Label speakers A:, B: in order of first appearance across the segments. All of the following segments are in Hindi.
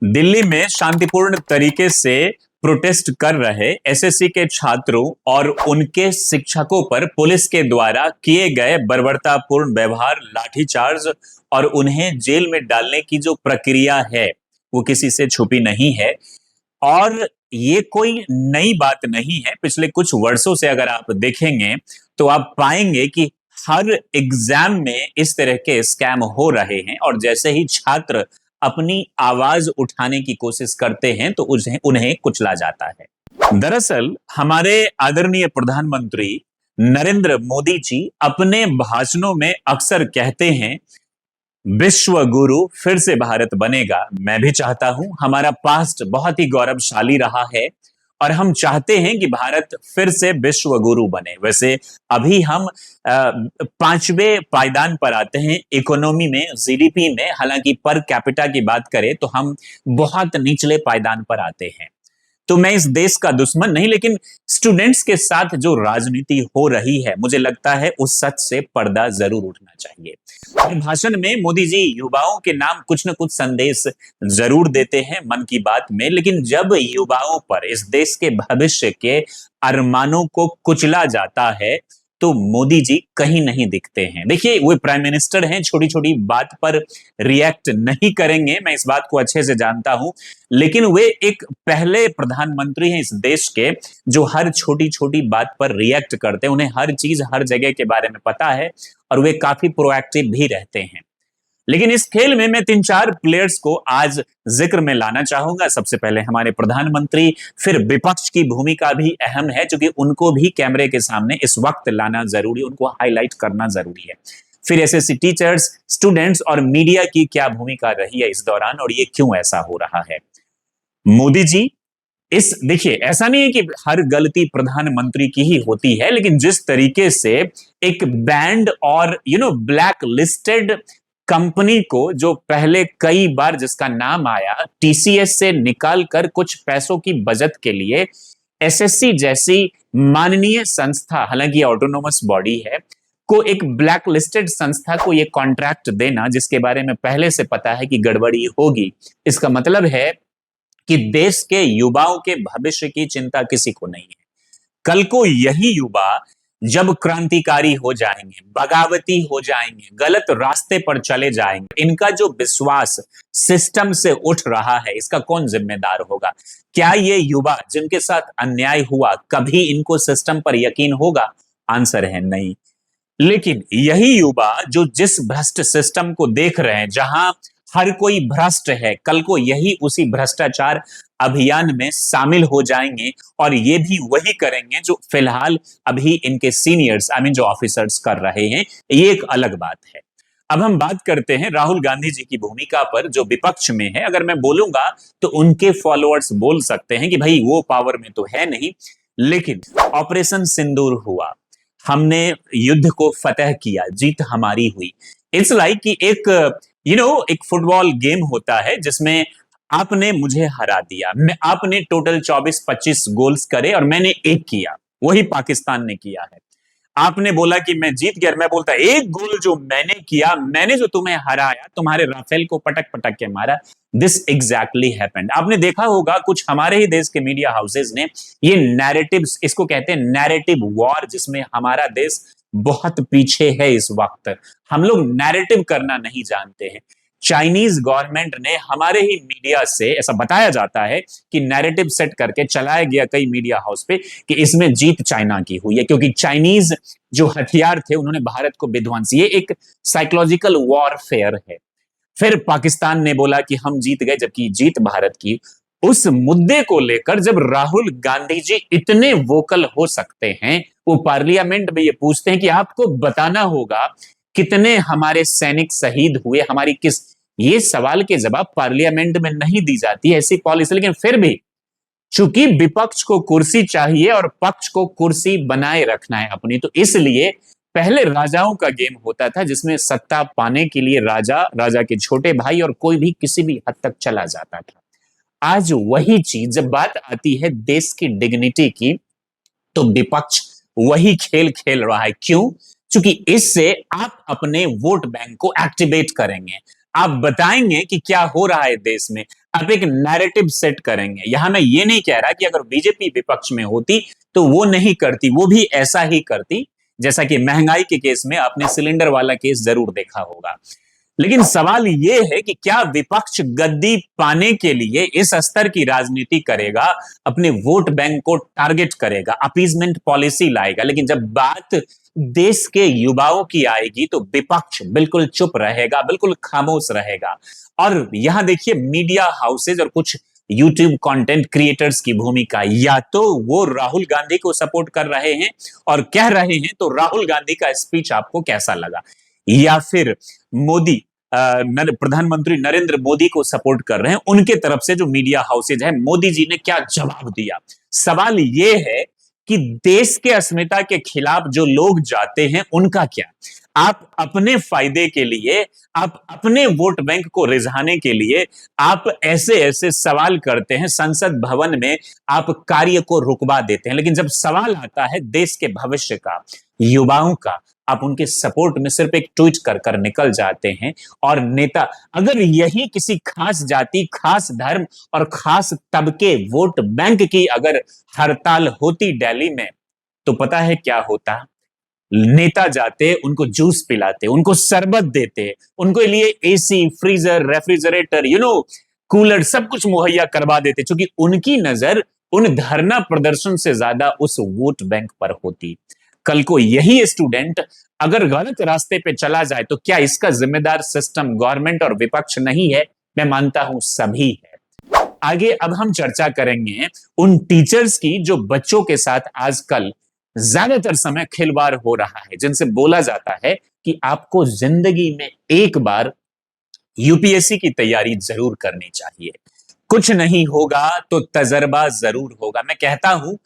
A: दिल्ली में शांतिपूर्ण तरीके से प्रोटेस्ट कर रहे एसएससी के छात्रों और उनके शिक्षकों पर पुलिस के द्वारा किए गए बर्बरतापूर्ण व्यवहार, लाठीचार्ज और उन्हें जेल में डालने की जो प्रक्रिया है वो किसी से छुपी नहीं है। और ये कोई नई बात नहीं है। पिछले कुछ वर्षों से अगर आप देखेंगे तो आप पाएंगे कि हर एग्जाम में इस तरह के स्कैम हो रहे हैं और जैसे ही छात्र अपनी आवाज उठाने की कोशिश करते हैं तो उन्हें कुचला जाता है। दरअसल हमारे आदरणीय प्रधानमंत्री नरेंद्र मोदी जी अपने भाषणों में अक्सर कहते हैं, विश्व गुरु फिर से भारत बनेगा। मैं भी चाहता हूं, हमारा पास्ट बहुत ही गौरवशाली रहा है और हम चाहते हैं कि भारत फिर से विश्व गुरु बने। वैसे अभी हम पांचवें पायदान पर आते हैं इकोनॉमी में, जीडीपी में। हालांकि पर कैपिटा की बात करें तो हम बहुत निचले पायदान पर आते हैं। तो मैं इस देश का दुश्मन नहीं, लेकिन स्टूडेंट्स के साथ जो राजनीति हो रही है, मुझे लगता है उस सच से पर्दा जरूर उठना चाहिए। अपने भाषण में मोदी जी युवाओं के नाम कुछ न कुछ संदेश जरूर देते हैं मन की बात में, लेकिन जब युवाओं पर, इस देश के भविष्य के अरमानों को कुचला जाता है तो मोदी जी कहीं नहीं दिखते हैं। देखिए, वो प्राइम मिनिस्टर हैं, छोटी छोटी बात पर रिएक्ट नहीं करेंगे, मैं इस बात को अच्छे से जानता हूं, लेकिन वे एक पहले प्रधानमंत्री हैं इस देश के जो हर छोटी छोटी बात पर रिएक्ट करते हैं। उन्हें हर चीज, हर जगह के बारे में पता है और वे काफी प्रोएक्टिव भी रहते हैं। लेकिन इस खेल में मैं 3-4 प्लेयर्स को आज जिक्र में लाना चाहूंगा। सबसे पहले हमारे प्रधानमंत्री, फिर विपक्ष की भूमिका भी अहम है क्योंकि उनको भी कैमरे के सामने इस वक्त लाना जरूरी, उनको हाईलाइट करना जरूरी है। फिर एसएससी टीचर्स, स्टूडेंट्स और मीडिया की क्या भूमिका रही है इस दौरान और ये क्यों ऐसा हो रहा है। मोदी जी, देखिए, ऐसा नहीं है कि हर गलती प्रधानमंत्री की ही होती है, लेकिन जिस तरीके से एक बैंड और ब्लैक लिस्टेड कंपनी को, जो पहले कई बार जिसका नाम आया, टीसीएस से निकालकर कुछ पैसों की बचत के लिए एसएससी जैसी माननीय संस्था, हालांकि ऑटोनोमस बॉडी है, को एक ब्लैक लिस्टेड संस्था को यह कॉन्ट्रैक्ट देना जिसके बारे में पहले से पता है कि गड़बड़ी होगी, इसका मतलब है कि देश के युवाओं के भविष्य की चिंता किसी को नहीं है। कल को यही युवा जब क्रांतिकारी हो जाएंगे, बगावती हो जाएंगे, गलत रास्ते पर चले जाएंगे, इनका जो विश्वास सिस्टम से उठ रहा है, इसका कौन जिम्मेदार होगा? क्या ये युवा जिनके साथ अन्याय हुआ, कभी इनको सिस्टम पर यकीन होगा? आंसर है नहीं। लेकिन यही युवा जो जिस भ्रष्ट सिस्टम को देख रहे हैं, जहां हर कोई भ्रष्ट है, कल को यही उसी भ्रष्टाचार अभियान में शामिल हो जाएंगे और ये भी वही करेंगे जो फिलहाल अभी इनके सीनियर्स, जो ऑफिसर्स कर रहे हैं। ये एक अलग बात है। अब हम बात करते हैं राहुल गांधी जी की भूमिका पर, जो विपक्ष में है। अगर मैं बोलूंगा तो उनके फॉलोअर्स बोल सकते हैं कि भाई वो पावर में तो है नहीं, लेकिन ऑपरेशन सिंदूर हुआ, हमने युद्ध को फतह किया, जीत हमारी हुई। इट्स लाइक कि एक फुटबॉल गेम होता है जिसमें आपने मुझे हरा दिया, आपने टोटल 24-25 गोल्स करे और मैंने एक किया, वही पाकिस्तान ने किया है। आपने बोला कि मैं जीत गया, मैं बोलता एक गोल जो मैंने किया, मैंने जो तुम्हें हराया, तुम्हारे राफेल को पटक पटक के मारा। This exactly happened. आपने देखा होगा कुछ हमारे ही देश के मीडिया हाउसेज ने ये नैरेटिव, इसको कहते हैं नैरेटिव वॉर, जिसमें हमारा देश बहुत पीछे है इस वक्त। हम लोग नैरेटिव करना नहीं जानते हैं। चाइनीज गवर्नमेंट ने हमारे ही मीडिया से, ऐसा बताया जाता है कि नैरेटिव सेट करके चलाया गया कई मीडिया हाउस पे कि इसमें जीत चाइना की हुई है, क्योंकि चाइनीज जो हथियार थे उन्होंने भारत को विध्वंस, ये एक साइकोलॉजिकल वॉरफेयर है। फिर पाकिस्तान ने बोला कि हम जीत गए, जबकि जीत भारत की। उस मुद्दे को लेकर जब राहुल गांधी जी इतने वोकल हो सकते हैं, वो पार्लियामेंट में ये पूछते हैं कि आपको बताना होगा कितने हमारे सैनिक शहीद हुए, हमारी किस, ये सवाल के जवाब पार्लियामेंट में नहीं दी जाती ऐसी पॉलिसी। लेकिन फिर भी चूंकि विपक्ष को कुर्सी चाहिए और पक्ष को कुर्सी बनाए रखना है अपनी, तो इसलिए पहले राजाओं का गेम होता था जिसमें सत्ता पाने के लिए राजा, राजा के छोटे भाई और कोई भी किसी भी हद तक चला जाता था। आज वही चीज जब बात आती है देश की डिग्निटी की, तो विपक्ष वही खेल खेल रहा है। क्यों? क्योंकि इससे आप अपने वोट बैंक को एक्टिवेट करेंगे, आप बताएंगे कि क्या हो रहा है देश में, आप एक नैरेटिव सेट करेंगे। यहां मैं ये नहीं कह रहा कि अगर बीजेपी विपक्ष में होती तो वो नहीं करती, वो भी ऐसा ही करती। जैसा कि महंगाई के केस में आपने सिलेंडर वाला केस जरूर देखा होगा। लेकिन सवाल यह है कि क्या विपक्ष गद्दी पाने के लिए इस स्तर की राजनीति करेगा, अपने वोट बैंक को टारगेट करेगा, अपीजमेंट पॉलिसी लाएगा, लेकिन जब बात देश के युवाओं की आएगी तो विपक्ष बिल्कुल चुप रहेगा, बिल्कुल खामोश रहेगा। और यहां देखिए मीडिया हाउसेज और कुछ यूट्यूब कंटेंट क्रिएटर्स की भूमिका, या तो वो राहुल गांधी को सपोर्ट कर रहे हैं और कह रहे हैं तो राहुल गांधी का स्पीच आपको कैसा लगा, या फिर मोदी प्रधानमंत्री नरेंद्र मोदी को सपोर्ट कर रहे हैं, उनके तरफ से जो मीडिया हाउसेज है मोदी जी ने क्या जवाब दिया। सवाल यह है कि देश के अस्मिता के खिलाफ जो लोग जाते हैं उनका क्या। आप अपने फायदे के लिए, आप अपने वोट बैंक को रिझाने के लिए आप ऐसे ऐसे सवाल करते हैं, संसद भवन में आप कार्य को रुकवा देते हैं, लेकिन जब सवाल आता है देश के भविष्य का, युवाओं का, आप उनके सपोर्ट में सिर्फ एक ट्वीट कर कर निकल जाते हैं। और नेता, अगर यही किसी खास जाति, खास धर्म और खास तबके वोट बैंक की अगर हड़ताल होती दिल्ली में, तो पता है क्या होता। नेता जाते, उनको जूस पिलाते, उनको शरबत देते, उनको लिए एसी, फ्रीजर, रेफ्रिजरेटर, कूलर सब कुछ मुहैया करवा देते, क्योंकि उनकी नजर उन धरना प्रदर्शन से ज्यादा उस वोट बैंक पर होती। कल को यही स्टूडेंट अगर गलत रास्ते पे चला जाए तो क्या इसका जिम्मेदार सिस्टम, गवर्नमेंट और विपक्ष नहीं है? मैं मानता हूं सभी है। आगे अब हम चर्चा करेंगे उन टीचर्स की जो बच्चों के साथ आजकल ज्यादातर समय खिलवाड़ हो रहा है, जिनसे बोला जाता है कि आपको जिंदगी में एक बार यूपीएससी की तैयारी जरूर करनी चाहिए। कुछ नहीं होगा तो तजर्बा जरूर होगा। मैं कहता हूं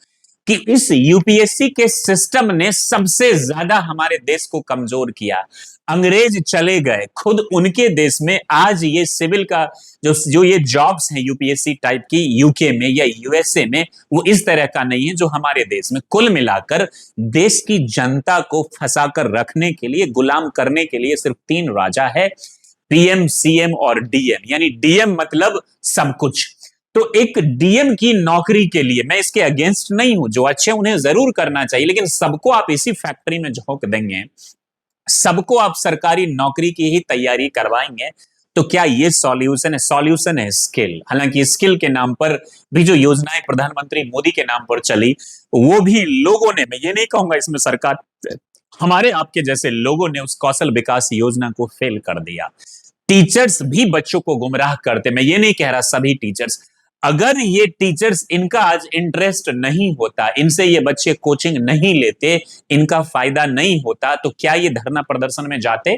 A: कि इस यूपीएससी के सिस्टम ने सबसे ज्यादा हमारे देश को कमजोर किया। अंग्रेज चले गए, खुद उनके देश में आज ये सिविल का जो ये जॉब्स हैं यूपीएससी टाइप की यूके में या यूएसए में, वो इस तरह का नहीं है जो हमारे देश में। कुल मिलाकर देश की जनता को फंसाकर रखने के लिए, गुलाम करने के लिए सिर्फ तीन राजा है, पीएम, सीएम और डीएम। यानी डीएम मतलब सब कुछ। तो एक डीएम की नौकरी के लिए मैं इसके अगेंस्ट नहीं हूं, जो अच्छे उन्हें जरूर करना चाहिए, लेकिन सबको आप इसी फैक्ट्री में झोंक देंगे, सबको आप सरकारी नौकरी की ही तैयारी करवाएंगे, तो क्या ये सॉल्यूशन है? सॉल्यूशन है स्किल। हालांकि स्किल के नाम पर भी जो योजनाएं प्रधानमंत्री मोदी के नाम पर चली, वो भी लोगों ने, मैं ये नहीं कहूंगा इसमें सरकार, हमारे आपके जैसे लोगों ने उस कौशल विकास योजना को फेल कर दिया। टीचर्स भी बच्चों को गुमराह करते, मैं ये नहीं कह रहा सभी टीचर्स। अगर ये टीचर्स, इनका आज इंटरेस्ट नहीं होता, इनसे ये बच्चे कोचिंग नहीं लेते, इनका फायदा नहीं होता, तो क्या ये धरना प्रदर्शन में जाते?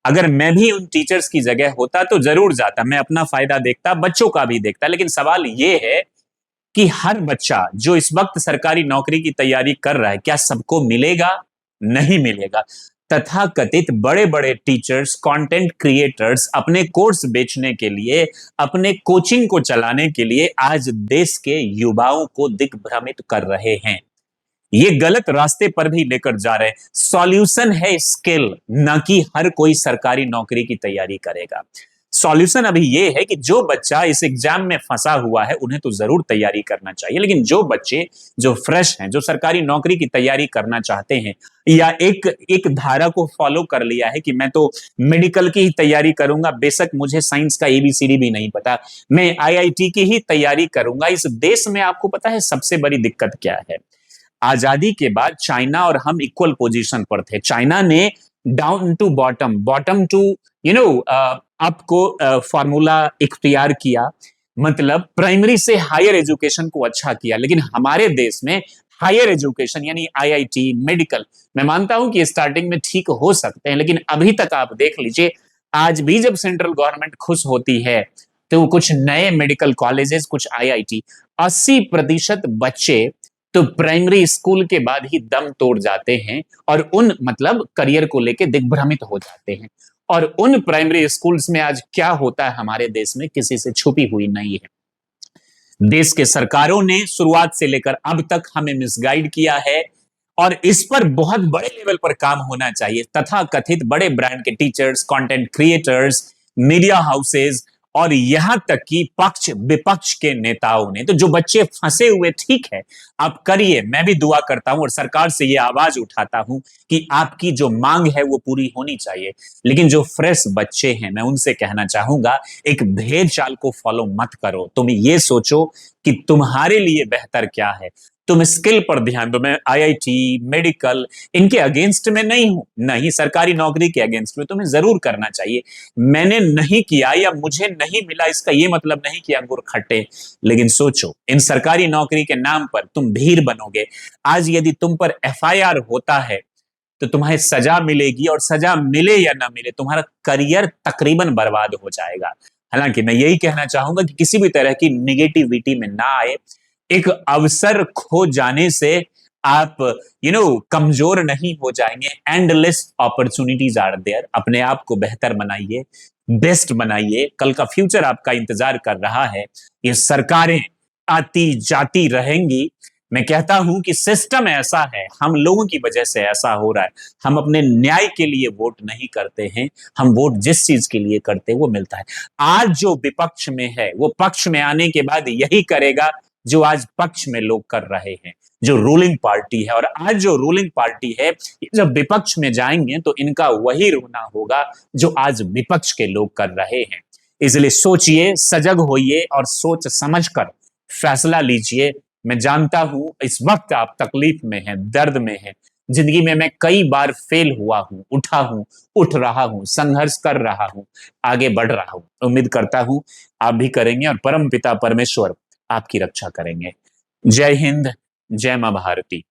A: अगर मैं भी उन टीचर्स की जगह होता तो जरूर जाता। मैं अपना फायदा देखता, बच्चों का भी देखता। लेकिन सवाल ये है कि हर बच्चा जो इस वक्त सरकारी नौकरी की तैयारी कर रहा है, क्या सबको मिलेगा? नहीं मिलेगा। तथाकथित बड़े बड़े टीचर्स, कंटेंट क्रिएटर्स अपने कोर्स बेचने के लिए, अपने कोचिंग को चलाने के लिए आज देश के युवाओं को दिग्भ्रमित कर रहे हैं। ये गलत रास्ते पर भी लेकर जा रहे हैं। सॉल्यूशन है स्किल, ना कि हर कोई सरकारी नौकरी की तैयारी करेगा। सॉल्यूशन अभी ये है कि जो बच्चा इस एग्जाम में फंसा हुआ है उन्हें तो जरूर तैयारी करना चाहिए, लेकिन जो बच्चे जो फ्रेश हैं, जो सरकारी नौकरी की तैयारी करना चाहते हैं, या एक धारा को फॉलो कर लिया है कि मैं तो मेडिकल की ही तैयारी करूंगा, बेशक मुझे साइंस का एबीसीडी भी नहीं पता, मैं आईआईटी की ही तैयारी करूंगा। इस देश में आपको पता है सबसे बड़ी दिक्कत क्या है? आजादी के बाद चाइना और हम इक्वल पोजीशन पर थे। चाइना ने down to bottom, bottom to आपको फॉर्मूला इख्तियार किया, मतलब प्राइमरी से हायर एजुकेशन को अच्छा किया। लेकिन हमारे देश में हायर एजुकेशन यानी आईआईटी, मेडिकल, मैं मानता हूं कि स्टार्टिंग में ठीक हो सकते हैं, लेकिन अभी तक आप देख लीजिए, आज भी जब सेंट्रल गवर्नमेंट खुश होती है तो कुछ नए मेडिकल कॉलेजेस, कुछ आईआईटी, 80% बच्चे तो प्राइमरी स्कूल के बाद ही दम तोड़ जाते हैं और उन मतलब करियर को लेके दिग्भ्रमित हो जाते हैं। और उन प्राइमरी स्कूल्स में आज क्या होता है हमारे देश में किसी से छुपी हुई नहीं है। देश के सरकारों ने शुरुआत से लेकर अब तक हमें मिसगाइड किया है और इस पर बहुत बड़े लेवल पर काम होना चाहिए। तथा कथित बड़े ब्रांड के teachers, content creators, media houses और यहां तक कि पक्ष विपक्ष के नेताओं ने, तो जो बच्चे फंसे हुए, ठीक है, आप करिए, मैं भी दुआ करता हूं और सरकार से यह आवाज उठाता हूं कि आपकी जो मांग है वो पूरी होनी चाहिए। लेकिन जो फ्रेश बच्चे हैं, मैं उनसे कहना चाहूंगा, एक भेद चाल को फॉलो मत करो। तुम ये सोचो कि तुम्हारे लिए बेहतर क्या है, तुम स्किल पर ध्यान दो। मैं आईआईटी, मेडिकल, इनके अगेंस्ट में नहीं हूं, नहीं सरकारी नौकरी के अगेंस्ट में, तुम्हें जरूर करना चाहिए। मैंने नहीं किया या मुझे नहीं मिला, इसका यह मतलब नहीं कि अंगूर खट्टे। लेकिन सोचो, इन सरकारी नौकरी के नाम पर तुम भीड़ बनोगे। आज यदि तुम पर एफआईआर होता है तो तुम्हें सजा मिलेगी, और सजा मिले या ना मिले, तुम्हारा करियर तकरीबन बर्बाद हो जाएगा। हालांकि मैं यही कहना चाहूंगा कि किसी भी तरह की निगेटिविटी में ना आए। एक अवसर खो जाने से आप कमजोर नहीं हो जाएंगे। Endless opportunities are there. अपने आप को बेहतर बनाइए, बेस्ट बनाइए। कल का फ्यूचर आपका इंतजार कर रहा है। ये सरकारें आती जाती रहेंगी। मैं कहता हूं कि सिस्टम ऐसा है, हम लोगों की वजह से ऐसा हो रहा है। हम अपने न्याय के लिए वोट नहीं करते हैं, हम वोट जिस चीज के लिए करते हैं वो मिलता है। आज जो विपक्ष में है वो पक्ष में आने के बाद यही करेगा जो आज पक्ष में लोग कर रहे हैं, जो रूलिंग पार्टी है। और आज जो रूलिंग पार्टी है, जब विपक्ष में जाएंगे तो इनका वही रोना होगा जो आज विपक्ष के लोग कर रहे हैं। इसलिए सोचिए, सजग होइए और सोच समझकर फैसला लीजिए। मैं जानता हूं इस वक्त आप तकलीफ में हैं, दर्द में हैं। जिंदगी में मैं कई बार फेल हुआ हूं, उठा हूं, उठ रहा हूं, संघर्ष कर रहा हूं, आगे बढ़ रहा हूं। उम्मीद करता हूं आप भी करेंगे और परम पिता परमेश्वर आपकी रक्षा करेंगे। जय हिंद, जय मां भारती।